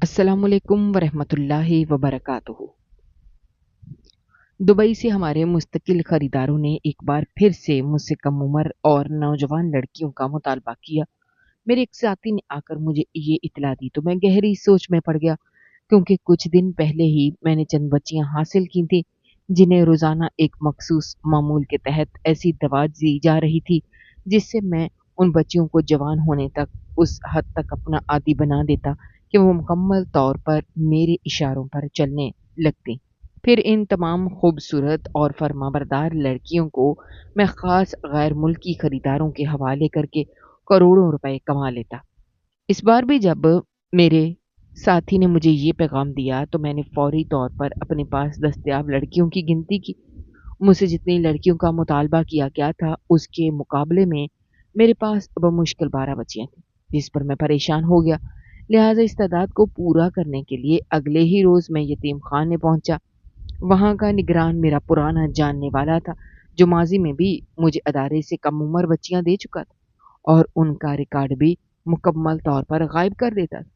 अस्सलाम वालेकुम वरहमतुल्लाहि वबरकातुहू। दुबई से हमारे मुस्तकिल खरीदारों ने एक बार फिर से मुझसे कम उम्र और नौजवान लड़कियों का मुतालबा किया। मेरे एक साथी ने आकर मुझे ये इत्तला दी तो मैं गहरी सोच में पड़ गया, क्योंकि कुछ दिन पहले ही मैंने चंद बच्चियां हासिल की थी जिन्हें रोजाना एक मखसूस मामूल के तहत ऐसी दवा दी जा रही थी जिससे मैं उन बच्चियों को जवान होने तक उस हद तक अपना आदी बना देता कि वो मुकम्मल तौर पर मेरे इशारों पर चलने लगती। फिर इन तमाम खूबसूरत और फर्माबरदार लड़कियों को मैं ख़ास गैर मुल्की खरीदारों के हवाले करके करोड़ों रुपए कमा लेता। इस बार भी जब मेरे साथी ने मुझे ये पैगाम दिया तो मैंने फौरी तौर पर अपने पास दस्तयाब लड़कियों की गिनती की। मुझसे जितनी लड़कियों का मुतालबा किया गया था उसके मुकाबले में मेरे पास बमुश्किल 12 बच्चियां थीं, जिस पर मैं परेशान हो गया। लिहाजा इस तादाद को पूरा करने के लिए अगले ही रोज़ मैं यतीम खाने पहुंचा। वहाँ का निगरान मेरा पुराना जानने वाला था, जो माज़ी में भी मुझे अदारे से कम उम्र बच्चियाँ दे चुका था और उनका रिकॉर्ड भी मुकम्मल तौर पर गायब कर देता था।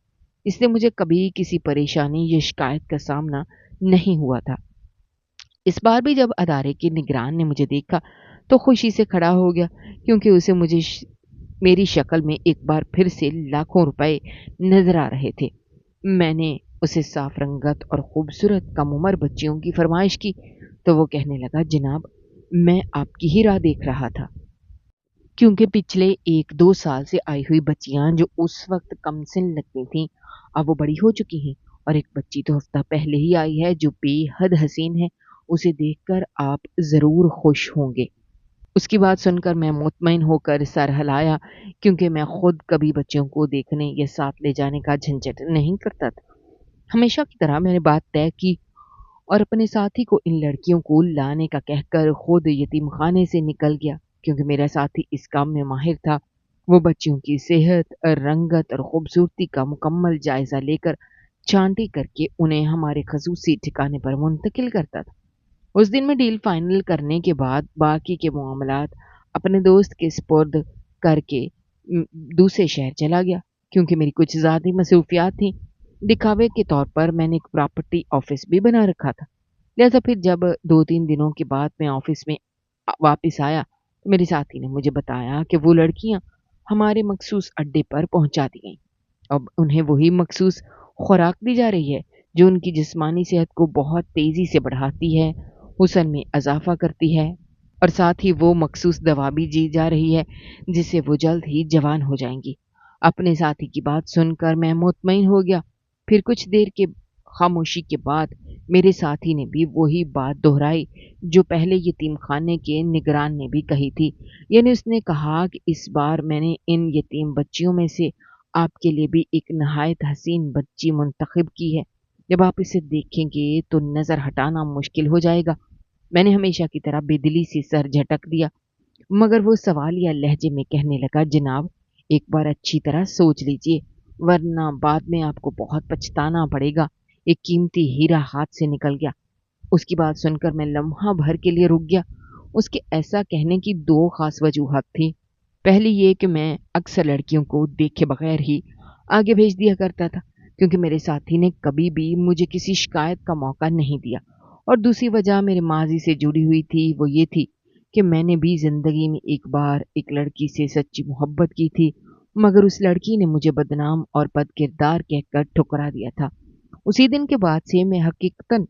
इसलिए मुझे कभी किसी परेशानी या शिकायत का सामना नहीं हुआ था। इस बार भी जब अदारे के निगरान ने मुझे देखा, तो खुशी से खड़ा हो गया, क्योंकि उसे मेरी शक्ल में एक बार फिर से लाखों रुपए नज़र आ रहे थे। मैंने उसे साफ रंगत और खूबसूरत कम उम्र बच्चियों की फरमाइश की, तो वो कहने लगा, जनाब, मैं आपकी ही राह देख रहा था, क्योंकि पिछले 1-2 साल से आई हुई बच्चियां जो उस वक्त कमसिन लगती थीं, अब वो बड़ी हो चुकी हैं और एक बच्ची तो हफ्ता पहले ही आई है जो बेहद हसीन है। उसे देखकर आप ज़रूर खुश होंगे। उसकी बात सुनकर मैं मुतमईन होकर सर हिलाया, क्योंकि मैं खुद कभी बच्चियों को देखने या साथ ले जाने का झंझट नहीं करता था। हमेशा की तरह मैंने बात तय की और अपने साथी को इन लड़कियों को लाने का कहकर खुद यतीम खाने से निकल गया, क्योंकि मेरा साथी इस काम में माहिर था। वो बच्चियों की सेहत, रंगत और खूबसूरती का मुकम्मल जायजा लेकर छांटी करके उन्हें हमारे खसूसी ठिकाने पर मुंतकिल करता था। उस दिन मैं डील फाइनल करने के बाद बाकी के मामलात अपने दोस्त के स्पुर्द करके दूसरे शहर चला गया, क्योंकि मेरी कुछ ज़्यादा मसरूफियात थी। दिखावे के तौर पर मैंने एक प्रॉपर्टी ऑफिस भी बना रखा था। लिहाजा फिर जब 2-3 दिनों के बाद मैं ऑफिस में वापस आया, तो मेरे साथी ने मुझे बताया कि वो लड़कियां हमारे मखसूस अड्डे पर पहुंचा दी गईं। अब उन्हें वही मखसूस खुराक दी जा रही है जो उनकी जिस्मानी सेहत को बहुत तेज़ी से बढ़ाती है, हुस्न में इजाफा करती है, और साथ ही वो मखसूस दवा भी दी जा रही है जिससे वो जल्द ही जवान हो जाएंगी। अपने साथी की बात सुनकर मैं मुतमईन हो गया। फिर कुछ देर के खामोशी के बाद मेरे साथी ने भी वही बात दोहराई जो पहले यतीम खाने के निगरान ने भी कही थी। यानी उसने कहा कि इस बार मैंने इन यतीम बच्चियों में से आपके लिए भी एक नहायत हसीन बच्ची मुंतखब की है। जब आप इसे देखेंगे तो नज़र हटाना मुश्किल हो जाएगा। मैंने हमेशा की तरह बेदिली से सर झटक दिया, मगर वो सवालिया लहजे में कहने लगा, जनाब, एक बार अच्छी तरह सोच लीजिए, वरना बाद में आपको बहुत पछताना पड़ेगा। एक कीमती हीरा हाथ से निकल गया। उसकी बात सुनकर मैं लम्हा भर के लिए रुक गया। उसके ऐसा कहने की 2 खास वजूहत थी। पहली ये कि मैं अक्सर लड़कियों को देखे बगैर ही आगे भेज दिया करता था, क्योंकि मेरे साथी ने कभी भी मुझे किसी शिकायत का मौका नहीं दिया। और दूसरी वजह मेरे माजी से जुड़ी हुई थी, वो ये थी कि मैंने भी ज़िंदगी में एक बार एक लड़की से सच्ची मोहब्बत की थी, मगर उस लड़की ने मुझे बदनाम और बदकिरदार कहकर ठुकरा दिया था। उसी दिन के बाद से मैं हकीकतन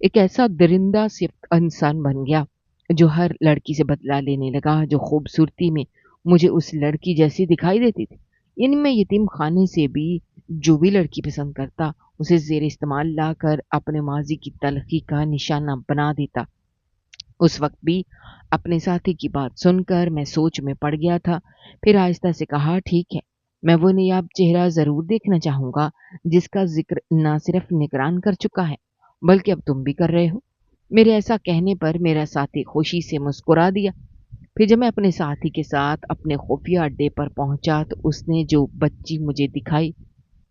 एक ऐसा दरिंदा सिर्फ इंसान बन गया जो हर लड़की से बदला लेने लगा जो खूबसूरती में मुझे उस लड़की जैसी दिखाई देती थी। यानी मैं यतीम खाने से भी जो भी लड़की पसंद करता उसे जेर इस्तेमाल लाकर अपने माजी की तलखी का निशाना बना देता। उस वक्त भी अपने साथी की बात सुनकर मैं सोच में पड़ गया था। फिर आहिस्ता से कहा, ठीक है, मैं वो नायाब चेहरा ज़रूर देखना चाहूँगा जिसका जिक्र ना सिर्फ निगरान कर चुका है, बल्कि अब तुम भी कर रहे हो। मेरे ऐसा कहने पर मेरा साथी खुशी से मुस्कुरा दिया। फिर जब मैं अपने साथी के साथ अपने खुफिया अड्डे पर पहुंचा तो उसने जो बच्ची मुझे दिखाई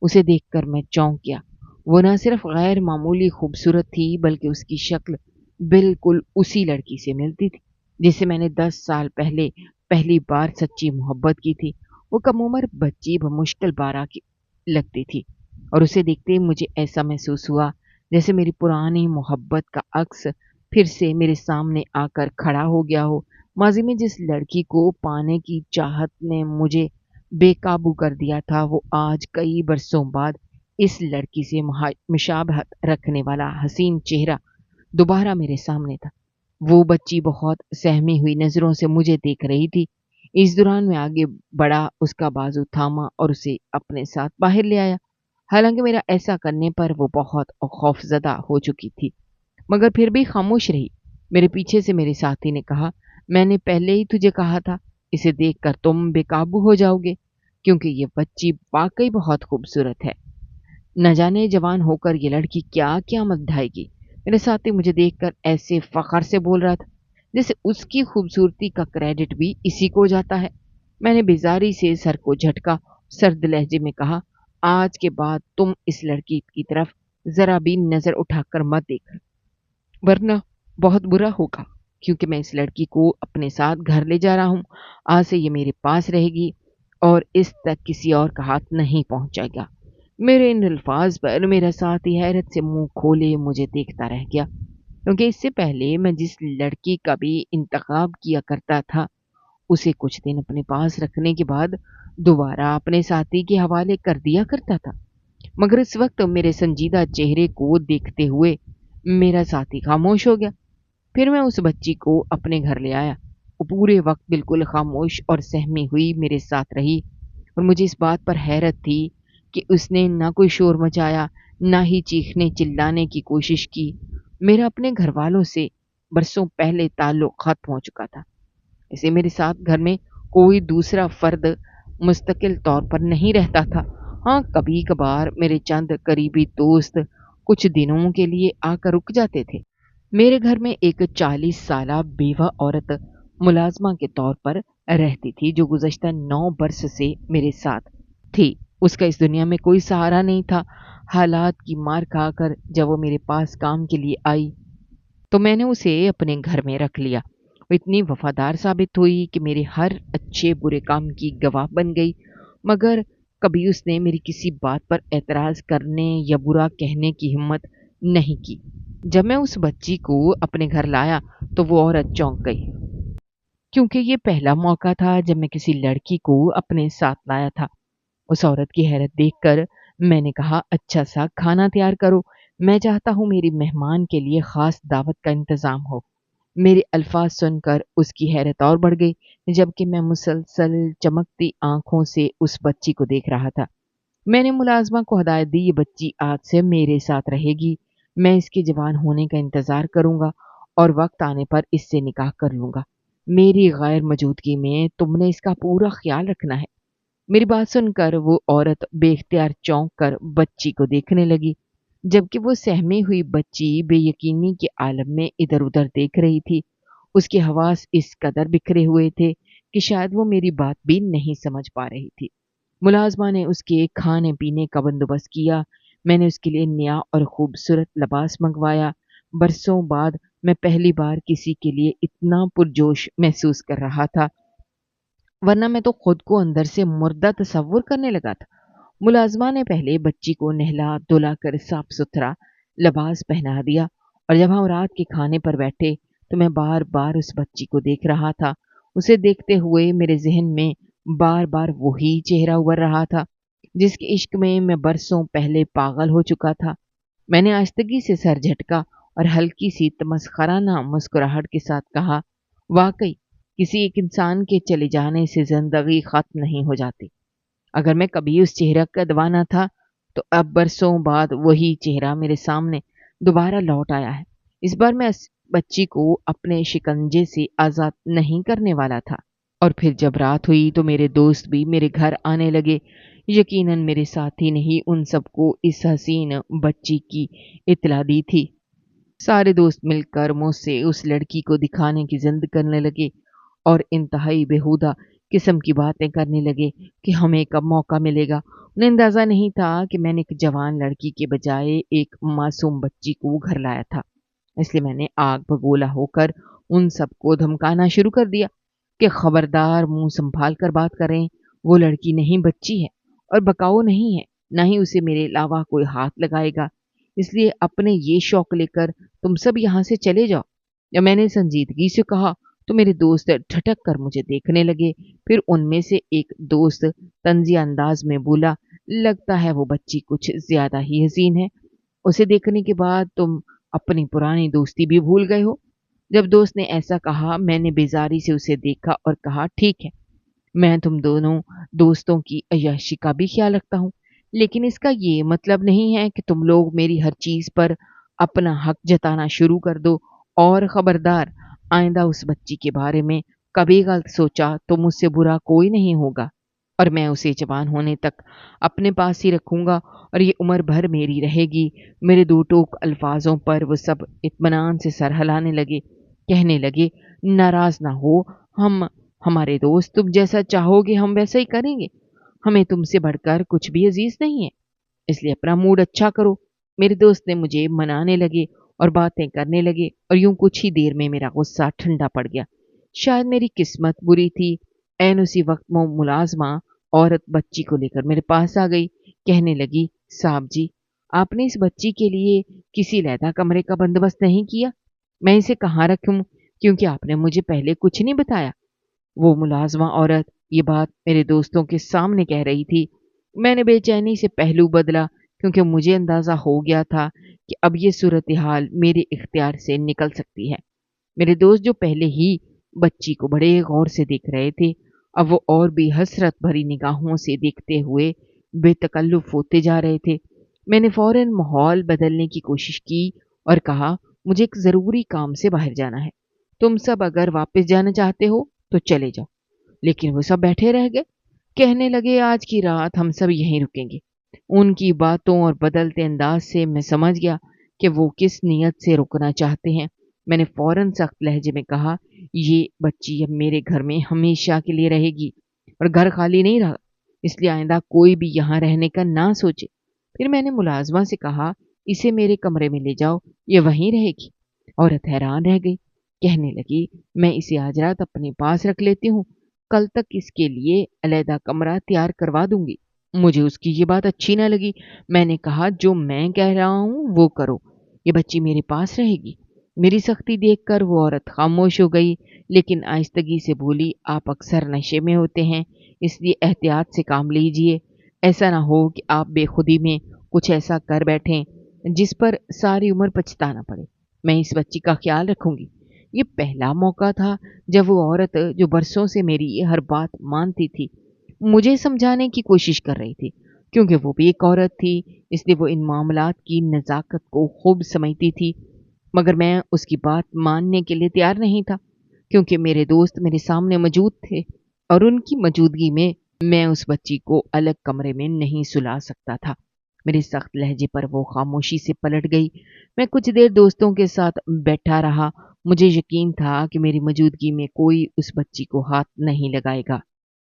उसे देखकर मैं चौंक गया। वो ना सिर्फ गैर मामूली खूबसूरत थी, बल्कि उसकी शक्ल बिल्कुल उसी लड़की से मिलती थी जिससे मैंने 10 साल पहले पहली बार सच्ची मोहब्बत की थी। वो कम उम्र बच्ची बमुश्किल 12 की लगती थी। और उसे देखते ही मुझे ऐसा महसूस हुआ जैसे मेरी पुरानी मोहब्बत का अक्स फिर से मेरे सामने आकर खड़ा हो गया हो। माज़ी में जिस लड़की को पाने की चाहत ने मुझे बेकाबू कर दिया था, वो आज कई बरसों बाद इस लड़की से मुशाबहत रखने वाला हसीन चेहरा दोबारा मेरे सामने था। वो बच्ची बहुत सहमी हुई नज़रों से मुझे देख रही थी। इस दौरान मैं आगे बढ़ा, उसका बाजू थामा और उसे अपने साथ बाहर ले आया। हालांकि मेरा ऐसा करने पर वो बहुत खौफजदा हो चुकी थी, मगर फिर भी खामोश रही। मेरे पीछे से मेरे साथी ने कहा, मैंने पहले ही तुझे कहा था, इसे देखकर तुम बेकाबू हो जाओगे, क्योंकि ये बच्ची वाकई बहुत खूबसूरत है। न जाने जवान होकर ये लड़की क्या क्या मत ढाएगी। मेरे साथी मुझे देखकर ऐसे फखर से बोल रहा था जैसे उसकी खूबसूरती का क्रेडिट भी इसी को जाता है। मैंने बेजारी से सर को झटका, सर्द लहजे में कहा, आज के बाद तुम इस लड़की की तरफ जरा भी नजर उठाकर मत देख, वरना बहुत बुरा होगा, क्योंकि मैं इस लड़की को अपने साथ घर ले जा रहा हूँ। आज से ये मेरे पास रहेगी और इस तक किसी और का हाथ नहीं पहुंचेगा। मेरे इन अल्फाज पर मेरा साथी हैरत से मुंह खोले मुझे देखता रह गया, क्योंकि इससे पहले मैं जिस लड़की का भी इंतखाब किया करता था, उसे कुछ दिन अपने पास रखने के बाद दोबारा अपने साथी के हवाले कर दिया करता था। मगर इस वक्त मेरे संजीदा चेहरे को देखते हुए मेरा साथी खामोश हो गया। फिर मैं उस बच्ची को अपने घर ले आया। वो पूरे वक्त बिल्कुल खामोश और सहमी हुई मेरे साथ रही, और मुझे इस बात पर हैरत थी कि उसने ना कोई शोर मचाया, ना ही चीखने चिल्लाने की कोशिश की। मेरा अपने घर वालों से बरसों पहले ताल्लुक खत्म हो चुका था। इसे मेरे साथ घर में कोई दूसरा फर्द मुस्तकिल तौर पर नहीं रहता था। हाँ, कभी कभार मेरे चंद करीबी दोस्त कुछ दिनों के लिए आकर रुक जाते थे। मेरे घर में एक 40 साला बेवा औरत मुलाजमा के तौर पर रहती थी, जो गुज़श्ता 9 बरस से मेरे साथ थी। उसका इस दुनिया में कोई सहारा नहीं था। हालात की मार खाकर जब वो मेरे पास काम के लिए आई, तो मैंने उसे अपने घर में रख लिया। वो इतनी वफादार साबित हुई कि मेरे हर अच्छे बुरे काम की गवाह बन गई, मगर कभी उसने मेरी किसी बात पर एतराज़ करने या बुरा कहने की हिम्मत नहीं की। जब मैं उस बच्ची को अपने घर लाया, तो वो औरत चौंक गई, क्योंकि ये पहला मौका था जब मैं किसी लड़की को अपने साथ लाया था। उस औरत की हैरत देखकर मैंने कहा, अच्छा सा खाना तैयार करो, मैं चाहता हूँ मेरी मेहमान के लिए खास दावत का इंतजाम हो। मेरे अल्फाज सुनकर उसकी हैरत और बढ़ गई, जबकि मैं मुसलसल चमकती आंखों से उस बच्ची को देख रहा था। मैंने मुलाजमा को हदायत दी, ये बच्ची आज से मेरे साथ रहेगी। मैं इसके जवान होने का इंतजार करूंगा और वक्त आने पर इससे निकाह कर लूंगा। मेरी गैर मौजूदगी में तुमने इसका पूरा ख्याल रखना है। मेरी बात सुनकर वो औरत बेख्तियार चौंक कर बच्ची को देखने लगी, जबकि वो सहमी हुई बच्ची बेयकीनी के आलम में इधर उधर देख रही थी। उसके हवास इस कदर बिखरे हुए थे कि शायद वो मेरी बात भी नहीं समझ पा रही थी। मुलाजमा ने उसके खाने पीने का बंदोबस्त किया। मैंने उसके लिए नया और खूबसूरत लिबास मंगवाया। बरसों बाद मैं पहली बार किसी के लिए इतना पुरजोश महसूस कर रहा था, वरना मैं तो खुद को अंदर से मुर्दा तस्वुर करने लगा था। मुलाजमा ने पहले बच्ची को नहला धुला कर साफ सुथरा लिबास पहना दिया, और जब हम रात के खाने पर बैठे, तो मैं बार बार उस बच्ची को देख रहा था। उसे देखते हुए मेरे जहन में बार बार वही चेहरा उभर रहा था, जिसके इश्क में मैं बरसों पहले पागल हो चुका था। मैंने आस्तगी से सर झटका और हल्की सी तमस्खराना मुस्कुराहट के साथ कहा, वाकई किसी एक इंसान के चले जाने से जिंदगी खत्म नहीं हो जाती। अगर मैं कभी उस चेहरा का दीवाना था, तो अब बरसों बाद वही चेहरा मेरे सामने दोबारा लौट आया है। इस बार मैं इस बच्ची को अपने शिकंजे से आज़ाद नहीं करने वाला था। और फिर जब रात हुई, तो मेरे दोस्त भी मेरे घर आने लगे। यकीनन मेरे साथी ने ही उन सबको इस हसीन बच्ची की इत्तला दी थी। सारे दोस्त मिलकर मुझसे उस लड़की को दिखाने की जिद करने लगे और इंतहाई बेहुदा किस्म की बातें करने लगे कि हमें कब मौका मिलेगा। उन्हें अंदाज़ा नहीं था कि मैंने एक जवान लड़की के बजाय एक मासूम बच्ची को घर लाया था। इसलिए मैंने आग बगोला होकर उन सबको धमकाना शुरू कर दिया कि खबरदार, मुंह संभाल कर बात करें, वो लड़की नहीं बच्ची है और बकाऊ नहीं है। ना ही उसे मेरे अलावा कोई हाथ लगाएगा। इसलिए अपने ये शौक लेकर तुम सब यहाँ से चले जाओ। जब मैंने संजीदगी से कहा तो मेरे दोस्त ठटक कर मुझे देखने लगे। फिर उनमें से एक दोस्त तंजिया अंदाज में बोला, लगता है वो बच्ची कुछ ज्यादा ही हसीन है। उसे देखने के बाद तुम अपनी पुरानी दोस्ती भी भूल गए हो। जब दोस्त ने ऐसा कहा, मैंने बेजारी से उसे देखा और कहा, ठीक है, मैं तुम दोनों दोस्तों की अय्याशी का भी ख्याल रखता हूँ, लेकिन इसका ये मतलब नहीं है कि तुम लोग मेरी हर चीज पर अपना हक जताना शुरू कर दो। और खबरदार, आइंदा उस बच्ची के बारे में कभी गलत सोचा तो मुझसे बुरा कोई नहीं होगा, और मैं उसे जवान होने तक अपने पास ही रखूंगा और ये उम्र भर मेरी रहेगी। मेरे दो टोक अल्फाजों पर वो सब इत्मीनान से सर हिलाने लगे। कहने लगे, नाराज ना हो, हम हमारे दोस्त, तुम जैसा चाहोगे हम वैसा ही करेंगे। हमें तुमसे बढ़कर कुछ भी अजीज नहीं है, इसलिए अपना मूड अच्छा करो। मेरे दोस्त ने मुझे मनाने लगे और बातें करने लगे, और यूं कुछ ही देर में मेरा गुस्सा ठंडा पड़ गया। शायद मेरी किस्मत बुरी थी। ऐन उसी वक्त वो मुलाजमा औरत बच्ची को लेकर मेरे पास आ गई। कहने लगी, साहब जी, आपने इस बच्ची के लिए किसी लैदा कमरे का बंदोबस्त नहीं किया? मैं इसे कहाँ रखूं, क्योंकि आपने मुझे पहले कुछ नहीं बताया। वो मुलाजमा औरत ये बात मेरे दोस्तों के सामने कह रही थी। मैंने बेचैनी से पहलू बदला, क्योंकि मुझे अंदाजा हो गया था कि अब ये सूरत हाल मेरे इख्तियार से निकल सकती है। मेरे दोस्त, जो पहले ही बच्ची को बड़े गौर से देख रहे थे, अब वो और भी हसरत भरी निगाहों से देखते हुए बेतकल्लुफ होते जा रहे थे। मैंने फौरन माहौल बदलने की कोशिश की और कहा, मुझे एक ज़रूरी काम से बाहर जाना है। तुम सब अगर वापस जाना चाहते हो तो चले जाओ। लेकिन वो सब बैठे रह गए। कहने लगे, आज की रात हम सब यहीं रुकेंगे। उनकी बातों और बदलते अंदाज से मैं समझ गया कि वो किस नीयत से रुकना चाहते हैं। मैंने फौरन सख्त लहजे में कहा, ये बच्ची अब मेरे घर में हमेशा के लिए रहेगी और घर खाली नहीं रहा, इसलिए आइंदा कोई भी यहाँ रहने का ना सोचे। फिर मैंने मुलाजमा से कहा, इसे मेरे कमरे में ले जाओ, ये वहीं रहेगी। औरत हैरान रह गई। कहने लगी, मैं इसे आज रात अपने पास रख लेती हूँ, कल तक इसके लिए अलहदा कमरा तैयार करवा दूंगी। मुझे उसकी ये बात अच्छी न लगी। मैंने कहा, जो मैं कह रहा हूँ वो करो, ये बच्ची मेरे पास रहेगी। मेरी सख्ती देखकर वो औरत खामोश हो गई, लेकिन आहिस्तगी से बोली, आप अक्सर नशे में होते हैं, इसलिए एहतियात से काम लीजिए। ऐसा ना हो कि आप बेखुदी में कुछ ऐसा कर बैठें जिस पर सारी उम्र पछताना पड़े। मैं इस बच्ची का ख्याल रखूंगी। ये पहला मौका था जब वो औरत, जो बरसों से मेरी ये हर बात मानती थी, मुझे समझाने की कोशिश कर रही थी। क्योंकि वो भी एक औरत थी, इसलिए वो इन मामलात की नज़ाकत को खूब समझती थी। मगर मैं उसकी बात मानने के लिए तैयार नहीं था, क्योंकि मेरे दोस्त मेरे सामने मौजूद थे और उनकी मौजूदगी में मैं उस बच्ची को अलग कमरे में नहीं सुला सकता था। मेरे सख्त लहजे पर वो खामोशी से पलट गई। मैं कुछ देर दोस्तों के साथ बैठा रहा। मुझे यकीन था कि मेरी मौजूदगी में कोई उस बच्ची को हाथ नहीं लगाएगा।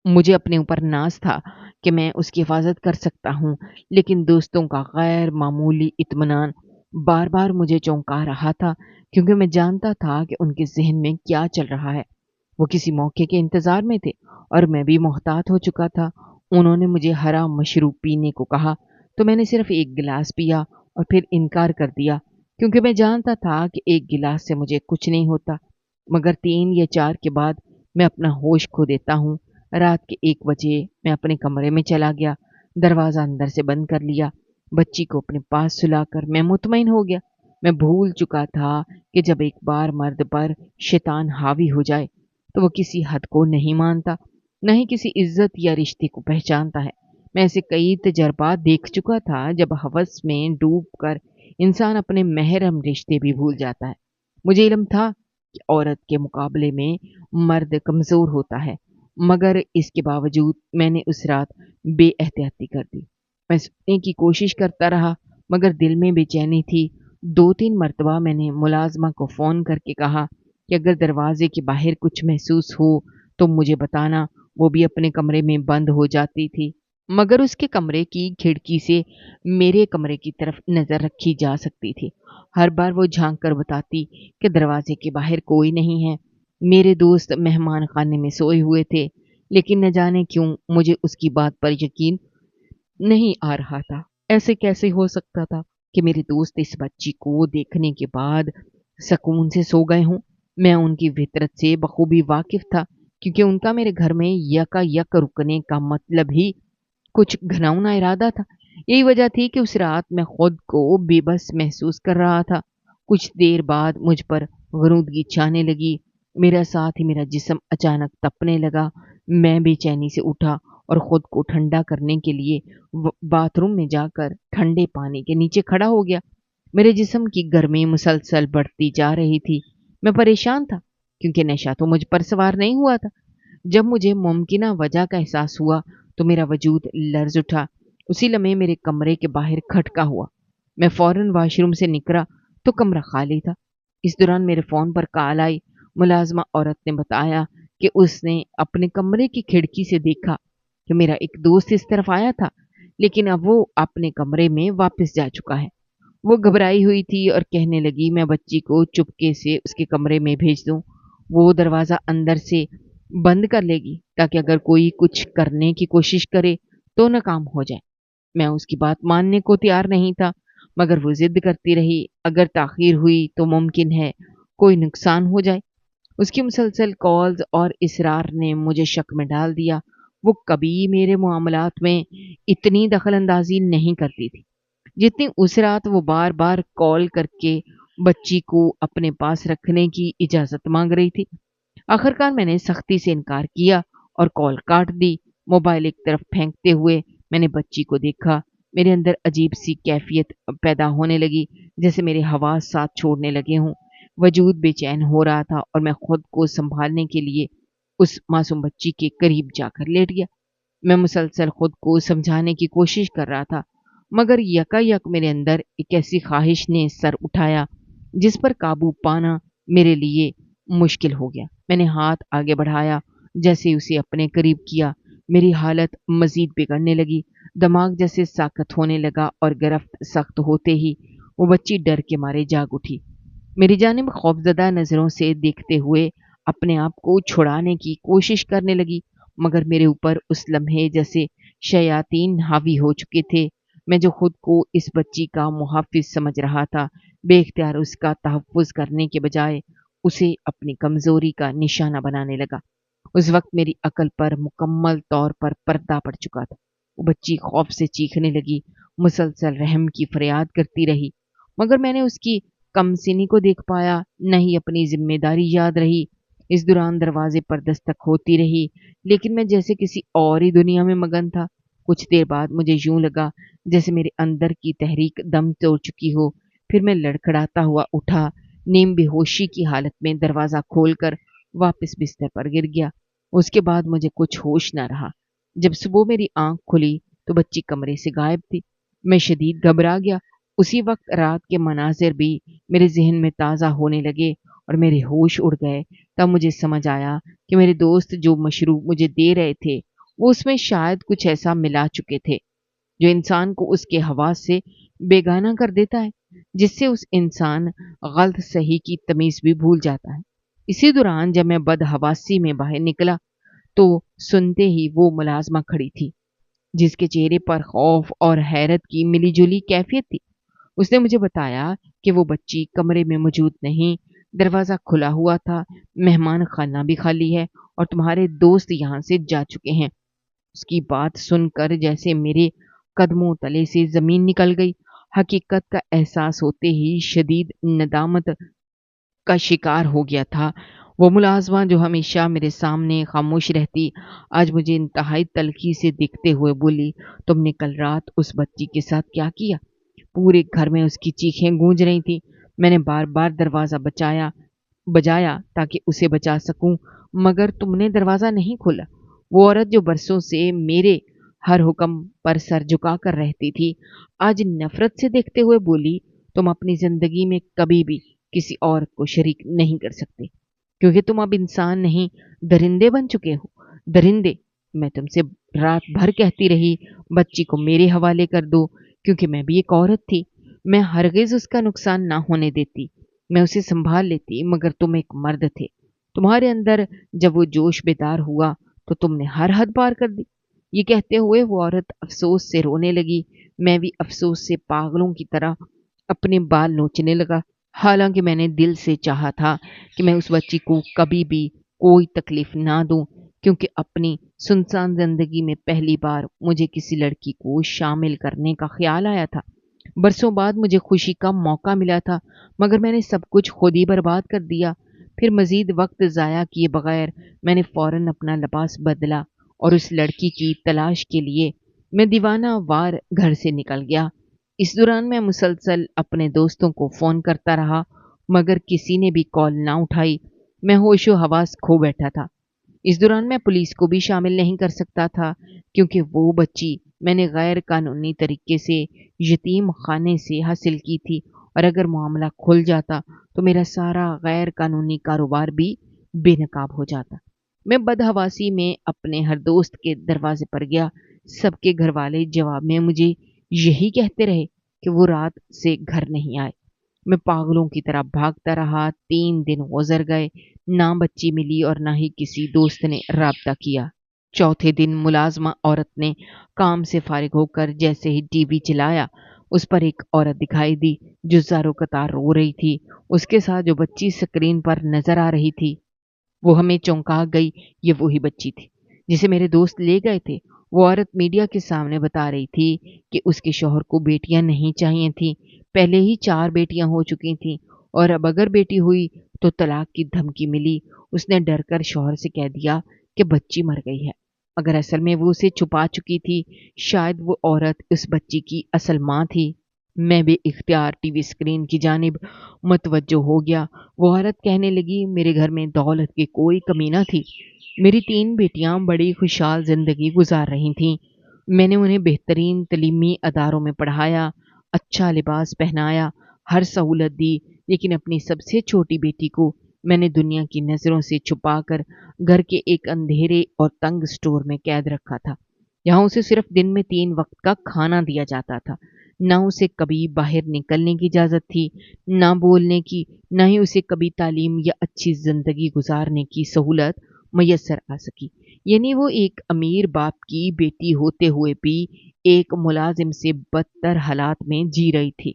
मुझे अपने ऊपर नाज था कि मैं उसकी हिफाजत कर सकता हूँ, लेकिन दोस्तों का गैर मामूली इत्मीनान बार बार मुझे चौंका रहा था, क्योंकि मैं जानता था कि उनके जहन में क्या चल रहा है। वो किसी मौके के इंतजार में थे और मैं भी मोहतात हो चुका था। उन्होंने मुझे हरा मशरूब पीने को कहा तो मैंने सिर्फ एक गिलास पिया और फिर इनकार कर दिया, क्योंकि मैं जानता था कि एक गिलास से मुझे कुछ नहीं होता। मगर 3 या 4 के बाद मैं अपना होश खो देता हूँ। रात के 1 बजे मैं अपने कमरे में चला गया, दरवाज़ा अंदर से बंद कर लिया। बच्ची को अपने पास सुलाकर मैं मुतमईन हो गया। मैं भूल चुका था कि जब एक बार मर्द पर शैतान हावी हो जाए तो वो किसी हद को नहीं मानता, न ही किसी इज्जत या रिश्ते को पहचानता है। मैं ऐसे कई तजर्बात देख चुका था जब हवस में डूब कर इंसान अपने महरम रिश्ते भी भूल जाता है। मुझे इल्म था कि औरत के मुकाबले में मर्द कमज़ोर होता है, मगर इसके बावजूद मैंने उस रात बेएहतियाती कर दी। मैं सोने की कोशिश करता रहा, मगर दिल में बेचैनी थी। 2-3 मर्तबा मैंने मुलाजमा को फ़ोन करके कहा कि अगर दरवाजे के बाहर कुछ महसूस हो तो मुझे बताना। वो भी अपने कमरे में बंद हो जाती थी, मगर उसके कमरे की खिड़की से मेरे कमरे की तरफ नज़र रखी जा सकती थी। हर बार वो झांक कर बताती कि दरवाजे के बाहर कोई नहीं है। मेरे दोस्त मेहमान खाने में सोए हुए थे, लेकिन न जाने क्यों मुझे उसकी बात पर यकीन नहीं आ रहा था। ऐसे कैसे हो सकता था कि मेरे दोस्त इस बच्ची को देखने के बाद सुकून से सो गए हों? मैं उनकी फितरत से बखूबी वाकिफ था, क्योंकि उनका मेरे घर में यकायक रुकने का मतलब ही कुछ घिनौना इरादा था। यही वजह थी कि उस रात मैं खुद को बेबस महसूस कर रहा था। कुछ देर बाद मुझ पर गुरूदगी छाने लगी। मेरा साथ ही मेरा जिस्म अचानक तपने लगा। मैं बेचैनी से उठा और खुद को ठंडा करने के लिए बाथरूम में जाकर ठंडे पानी के नीचे खड़ा हो गया। मेरे जिस्म की गर्मी मुसलसल बढ़ती जा रही थी। मैं परेशान था, क्योंकि नशा तो मुझ पर सवार नहीं हुआ था। जब मुझे मुमकिना वजह का एहसास हुआ तो मेरा वजूद लर्ज उठा। उसी लम्हे मेरे कमरे के बाहर खटका हुआ। मैं फौरन वॉशरूम से निकला तो कमरा खाली था। इस दौरान मेरे फोन पर कॉल आई। मुलाजमा औरत ने बताया कि उसने अपने कमरे की खिड़की से देखा कि मेरा एक दोस्त इस तरफ आया था, लेकिन अब वो अपने कमरे में वापस जा चुका है। वो घबराई हुई थी और कहने लगी मैं बच्ची को चुपके से उसके कमरे में भेज दूं। वो दरवाज़ा अंदर से बंद कर लेगी, ताकि अगर कोई कुछ करने की कोशिश करे तो नाकाम हो जाए। मैं उसकी बात मानने को तैयार नहीं था, मगर वो जिद करती रही। अगर ताखीर हुई तो मुमकिन है कोई नुकसान हो जाए। उसकी मुसलसल कॉल्स और इसरार ने मुझे शक में डाल दिया। वो कभी मेरे मामलात में इतनी दखल अंदाजी नहीं करती थी जितनी उस रात वो बार बार कॉल करके बच्ची को अपने पास रखने की इजाज़त मांग रही थी। आखिरकार मैंने सख्ती से इनकार किया और कॉल काट दी। मोबाइल एक तरफ फेंकते हुए मैंने बच्ची को देखा। मेरे अंदर अजीब सी कैफियत पैदा होने लगी, जैसे मेरे हवास साथ छोड़ने लगे हों। वजूद बेचैन हो रहा था और मैं खुद को संभालने के लिए उस मासूम बच्ची के करीब जाकर लेट गया। मैं मुसलसल खुद को समझाने की कोशिश कर रहा था, मगर यकायक मेरे अंदर एक ऐसी ख्वाहिश ने सर उठाया जिस पर काबू पाना मेरे लिए मुश्किल हो गया। मैंने हाथ आगे बढ़ाया, जैसे उसे अपने करीब किया। मेरी हालत मजीद बिगड़ने लगी। दिमाग जैसे साकत होने लगा और गिरफ्त सख्त होते ही वो बच्ची डर के मारे जाग उठी। मेरी जानिब खौफजदा नज़रों से देखते हुए अपने आप को छुड़ाने की कोशिश करने लगी, मगर मेरे ऊपर उस लम्हे जैसे शयातीन हावी हो चुके थे। मैं जो खुद को इस बच्ची का मुहाफिज समझ रहा था, बेख्तियार उसका तहफ़्फ़ुज़ करने के बजाय उसे अपनी कमज़ोरी का निशाना बनाने लगा। उस वक़्त मेरी अक़ल पर मुकम्मल तौर पर पर्दा पड़ चुका था। वो बच्ची खौफ से चीखने लगी, मुसलसल रहम की फ़रियाद करती रही, मगर मैंने उसकी कमसिनी को देख पाया, न ही अपनी ज़िम्मेदारी याद रही। इस दौरान दरवाज़े पर दस्तक होती रही, लेकिन मैं जैसे किसी और ही दुनिया में मगन था। कुछ देर बाद मुझे यूँ लगा जैसे मेरे अंदर की तहरीक दम तोड़ चुकी हो। फिर मैं लड़खड़ाता हुआ उठा, नीम बेहोशी की हालत में दरवाज़ा खोलकर वापस बिस्तर पर गिर गया। उसके बाद मुझे कुछ होश न रहा। जब सुबह मेरी आँख खुली तो बच्ची कमरे से गायब थी। मैं शदीद घबरा गया। उसी वक़्त रात के मनाज़िर भी मेरे ज़हन में ताज़ा होने लगे और मेरे होश उड़ गए। तब मुझे समझ आया कि मेरे दोस्त जो मशरूब मुझे दे रहे थे, वो उसमें शायद कुछ ऐसा मिला चुके थे जो इंसान को उसके हवास से बेगाना कर देता है, जिससे उस इंसान गलत सही की तमीज़ भी भूल जाता है। इसी दौरान जब मैं बदहवासी में बाहर निकला तो सुनते ही वो मुलाज़मा खड़ी थी, जिसके चेहरे पर खौफ और हैरत की मिली-जुली कैफियत थी। उसने मुझे बताया कि वो बच्ची कमरे में मौजूद नहीं, दरवाज़ा खुला हुआ था, मेहमान खाना भी खाली है और तुम्हारे दोस्त यहाँ से जा चुके हैं। उसकी बात सुनकर जैसे मेरे कदमों तले से ज़मीन निकल गई। हकीकत का एहसास होते ही शदीद नदामत का शिकार हो गया था। वो मुलाज़मा जो हमेशा मेरे सामने खामोश रहती, आज मुझे इंतहाई तल्ख़ी से देखते हुए बोली, तुमने कल रात उस बच्ची के साथ क्या किया? पूरे घर में उसकी चीखें गूंज रही थीं। मैंने बार-बार दरवाज़ा बजाया ताकि उसे बचा सकूं, मगर तुमने दरवाज़ा नहीं खोला। वो औरत जो बरसों से मेरे हर हुक्म पर सर झुकाकर रहती थी, आज नफ़रत से देखते हुए बोली, तुम अपनी ज़िंदगी में कभी भी किसी औरत को शरीक नहीं कर सकते, क्योंकि तुम अब इंसान नहीं, दरिंदे बन चुके हो। दरिंदे! मैं तुमसे रात भर कहती रही, बच्ची को मेरे हवाले कर दो, क्योंकि मैं भी एक औरत थी। मैं हरगिज़ उसका नुकसान ना होने देती। मैं उसे संभाल लेती, मगर तुम एक मर्द थे। तुम्हारे अंदर जब वो जोश बेदार हुआ तो तुमने हर हद पार कर दी। یہ کہتے ہوئے وہ عورت افسوس سے رونے لگی۔ میں بھی افسوس سے پاگلوں کی طرح اپنے بال نوچنے لگا، حالانکہ میں نے دل سے چاہا تھا کہ میں اس بچی کو کبھی بھی کوئی تکلیف نہ دوں، کیونکہ اپنی سنسان زندگی میں پہلی بار مجھے کسی لڑکی کو شامل کرنے کا خیال آیا تھا۔ برسوں بعد مجھے خوشی کا موقع ملا تھا، مگر میں نے سب کچھ خود ہی برباد کر دیا۔ پھر مزید وقت ضائع کیے بغیر میں نے فوراً اپنا لباس بدلا اور اس لڑکی کی تلاش کے لیے میں دیوانہ وار گھر سے نکل گیا۔ اس دوران میں مسلسل اپنے دوستوں کو فون کرتا رہا، مگر کسی نے بھی کال نہ اٹھائی۔ میں ہوش و حواس کھو بیٹھا تھا۔ اس دوران میں پولیس کو بھی شامل نہیں کر سکتا تھا، کیونکہ وہ بچی میں نے غیر قانونی طریقے سے یتیم خانے سے حاصل کی تھی، اور اگر معاملہ کھل جاتا تو میرا سارا غیر قانونی کاروبار بھی بے نقاب ہو جاتا۔ میں بدحواسی میں اپنے ہر دوست کے دروازے پر گیا۔ سب کے گھر والے جواب میں مجھے یہی کہتے رہے کہ وہ رات سے گھر نہیں آئے۔ میں پاگلوں کی طرح بھاگتا رہا۔ 3 دن گزر گئے، نہ بچی ملی اور نہ ہی کسی دوست نے رابطہ کیا۔ چوتھے دن ملازمہ عورت نے کام سے فارغ ہو کر جیسے ہی ٹی وی چلایا، اس پر ایک عورت دکھائی دی جو زاروں قطار رو رہی تھی۔ اس کے ساتھ جو بچی سکرین پر نظر آ رہی تھی وہ ہمیں چونکا گئی۔ یہ وہی بچی تھی جسے میرے دوست لے گئے تھے۔ وہ عورت میڈیا کے سامنے بتا رہی تھی کہ اس کے شوہر کو بیٹیاں نہیں چاہیے تھیں، پہلے ہی 4 بیٹیاں ہو چکی تھیں، اور اب اگر بیٹی ہوئی تو طلاق کی دھمکی ملی۔ اس نے ڈر کر شوہر سے کہہ دیا کہ بچی مر گئی ہے، مگر اصل میں وہ اسے چھپا چکی تھی۔ شاید وہ عورت اس بچی کی اصل ماں تھی۔ میں بے اختیار ٹی وی اسکرین کی جانب متوجہ ہو گیا۔ وہ عورت کہنے لگی، میرے گھر میں دولت کی کوئی کمی نہ تھی۔ میری 3 بیٹیاں بڑی خوشحال زندگی گزار رہی تھیں۔ میں نے انہیں بہترین تعلیمی اداروں میں پڑھایا، اچھا لباس پہنایا، ہر سہولت دی، لیکن اپنی سب سے چھوٹی بیٹی کو میں نے دنیا کی نظروں سے چھپا کر گھر کے ایک اندھیرے اور تنگ اسٹور میں قید رکھا تھا۔ یہاں اسے صرف دن میں 3 وقت کا کھانا دیا جاتا تھا۔ نہ اسے کبھی باہر نکلنے کی اجازت تھی، نہ بولنے کی، نہ ہی اسے کبھی تعلیم یا اچھی زندگی گزارنے کی سہولت میسر آ سکی۔ یعنی وہ ایک امیر باپ کی بیٹی ہوتے ہوئے بھی ایک ملازم سے بدتر حالات میں جی رہی تھی۔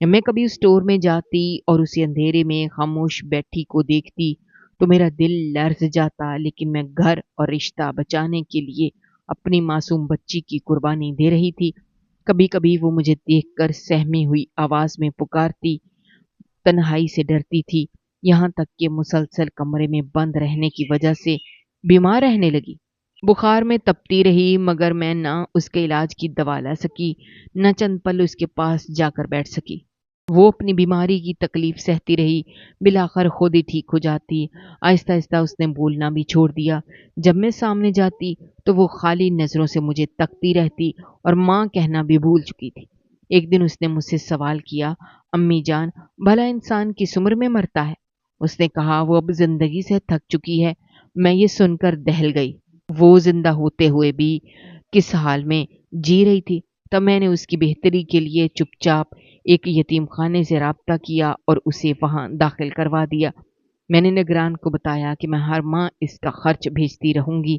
میں کبھی اس اسٹور میں جاتی اور اسی اندھیرے میں خاموش بیٹھی کو دیکھتی تو میرا دل لرز جاتا، لیکن میں گھر اور رشتہ بچانے کے لیے اپنی معصوم بچی کی قربانی دے رہی تھی۔ کبھی کبھی وہ مجھے دیکھ کر سہمی ہوئی آواز میں پکارتی، تنہائی سے ڈرتی تھی، یہاں تک کہ مسلسل کمرے میں بند رہنے کی وجہ سے بیمار رہنے لگی۔ بخار میں تپتی رہی، مگر میں نہ اس کے علاج کی دوا لا سکی، نہ چند پل اس کے پاس جا کر بیٹھ سکی۔ وہ اپنی بیماری کی تکلیف سہتی رہی، بالآخر خود ہی ٹھیک ہو جاتی۔ آہستہ آہستہ اس نے بولنا بھی چھوڑ دیا۔ جب میں سامنے جاتی تو وہ خالی نظروں سے مجھے تکتی رہتی اور ماں کہنا بھی بھول چکی تھی۔ ایک دن اس نے مجھ سے سوال کیا، امی جان، بھلا انسان کس عمر میں مرتا ہے؟ اس نے کہا وہ اب زندگی سے تھک چکی ہے۔ میں یہ سن کر دہل گئی۔ وہ زندہ ہوتے ہوئے بھی کس حال میں جی رہی تھی؟ تب میں نے اس کی بہتری کے لیے چپ چاپ ایک یتیم خانے سے رابطہ کیا اور اسے وہاں داخل کروا دیا۔ میں نے نگران کو بتایا کہ میں ہر ماہ اس کا خرچ بھیجتی رہوں گی،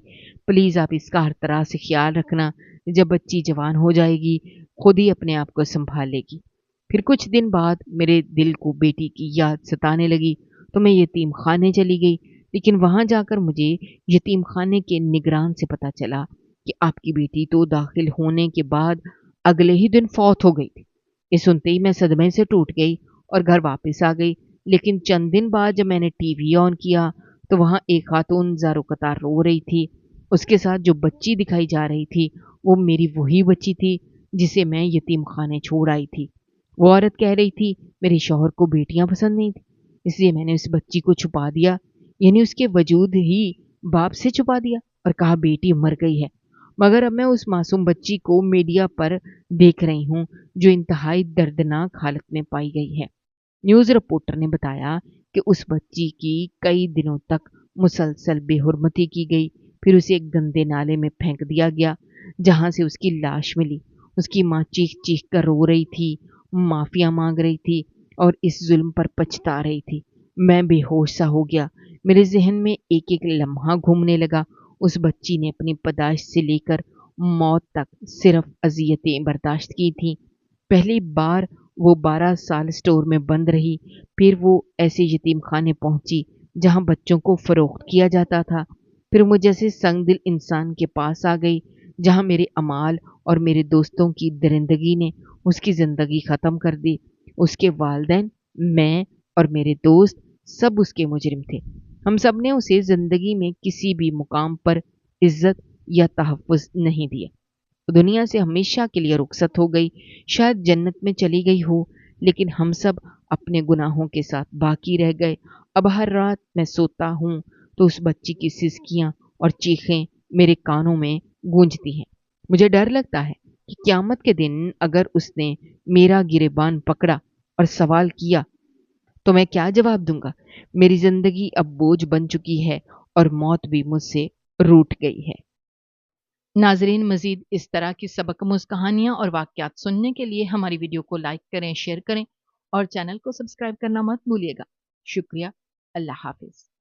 پلیز آپ اس کا ہر طرح سے خیال رکھنا۔ جب بچی جوان ہو جائے گی خود ہی اپنے آپ کو سنبھال لے گی۔ پھر کچھ دن بعد میرے دل کو بیٹی کی یاد ستانے لگی تو میں یتیم خانے چلی گئی، لیکن وہاں جا کر مجھے یتیم خانے کے نگران سے پتہ چلا کہ آپ کی بیٹی تو داخل ہونے کے بعد اگلے ہی دن فوت ہو گئی تھی۔ یہ سنتے ہی میں صدمے سے ٹوٹ گئی اور گھر واپس آ گئی، لیکن چند دن بعد جب میں نے ٹی وی آن کیا تو وہاں ایک خاتون زاروں قطار رو رہی تھی۔ اس کے ساتھ جو بچی دکھائی جا رہی تھی وہ میری وہی بچی تھی جسے میں یتیم خانے چھوڑ آئی تھی۔ وہ عورت کہہ رہی تھی میرے شوہر کو بیٹیاں پسند نہیں تھیں، اس لیے میں نے اس بچی کو چھپا دیا، یعنی اس کے وجود ہی باپ سے چھپا دیا، اور کہا بیٹی مر گئی ہے۔ مگر اب میں اس معصوم بچی کو میڈیا پر دیکھ رہی ہوں جو انتہائی دردناک حالت میں پائی گئی ہے۔ نیوز رپورٹر نے بتایا کہ اس بچی کی کئی دنوں تک مسلسل بے حرمتی کی گئی، پھر اسے ایک گندے نالے میں پھینک دیا گیا جہاں سے اس کی لاش ملی۔ اس کی ماں چیخ چیخ کر رو رہی تھی، معافیا مانگ رہی تھی اور اس ظلم پر پچھتا رہی تھی۔ میں بے ہوش سا ہو گیا، میرے ذہن میں ایک ایک لمحہ گھومنے لگا۔ اس بچی نے اپنی پیدائش سے لے کر मौत तक सिर्फ अज़ियतें बर्दाश्त की थीं। पहली बार वो 12 साल स्टोर में बंद रही, फिर वो ऐसे यतीमखाने पहुंची जहां बच्चों को फरोख्त किया जाता था। फिर वो जैसे संगदिल इंसान के पास आ गई जहां मेरे अमाल और मेरे दोस्तों की दरिंदगी ने उसकी ज़िंदगी ख़त्म कर दी। उसके वालिदैन, मैं और मेरे दोस्त सब उसके मुजरिम थे। हम सब ने उसे ज़िंदगी में किसी भी मुकाम पर इज्जत या तहफ़्फ़ुज़ नहीं दिया। दुनिया से हमेशा के लिए रुखसत हो गई, शायद जन्नत में चली गई हो, लेकिन हम सब अपने गुनाहों के साथ बाकी रह गए। अब हर रात मैं सोता हूँ तो उस बच्ची की सिसकियाँ और चीखें मेरे कानों में गूंजती हैं। मुझे डर लगता है कि क़यामत के दिन अगर उसने मेरा गिरेबान पकड़ा और सवाल किया तो मैं क्या जवाब दूंगा? मेरी ज़िंदगी अब बोझ बन चुकी है और मौत भी मुझसे रूठ गई है। नाजरीन, मजीद इस तरह की सबकआमूज़ कहानियाँ और वाक़यात सुनने के लिए हमारी वीडियो को लाइक करें, शेयर करें और चैनल को सब्सक्राइब करना मत भूलिएगा। शुक्रिया। अल्लाह हाफ़िज़।